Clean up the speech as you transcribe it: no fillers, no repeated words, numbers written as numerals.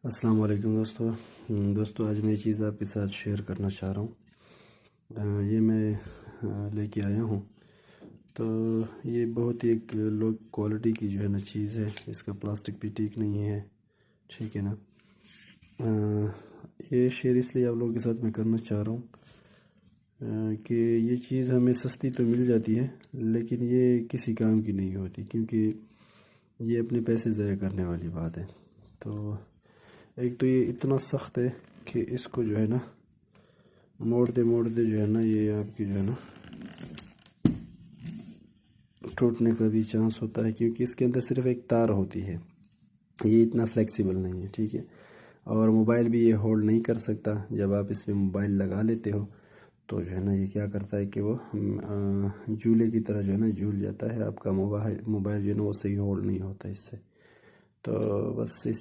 السلام علیکم دوستو آج میں یہ چیز آپ کے ساتھ شیئر کرنا چاہ رہا ہوں۔ یہ میں لے کے آیا ہوں، تو یہ بہت ہی ایک لو کوالٹی کی جو ہے نا چیز ہے۔ اس کا پلاسٹک بھی ٹھیک نہیں ہے، ٹھیک ہے نا۔ یہ شیئر اس لیے آپ لوگوں کے ساتھ میں کرنا چاہ رہا ہوں کہ یہ چیز ہمیں سستی تو مل جاتی ہے، لیکن یہ کسی کام کی نہیں ہوتی، کیونکہ یہ اپنے پیسے ضائع کرنے والی بات ہے۔ تو ایک تو یہ اتنا سخت ہے کہ اس کو جو ہے نا موڑتے جو ہے نا یہ آپ کی جو ہے نا ٹوٹنے کا بھی چانس ہوتا ہے، کیونکہ اس کے اندر صرف ایک تار ہوتی ہے، یہ اتنا فلیکسیبل نہیں ہے، ٹھیک ہے۔ اور موبائل بھی یہ ہولڈ نہیں کر سکتا۔ جب آپ اس میں موبائل لگا لیتے ہو تو جو ہے نا یہ کیا کرتا ہے کہ وہ جھولے کی طرح جو ہے نا جھول جاتا ہے۔ آپ کا موبائل جو ہے نا وہ صحیح ہولڈ نہیں ہوتا اس سے۔ تو بس اس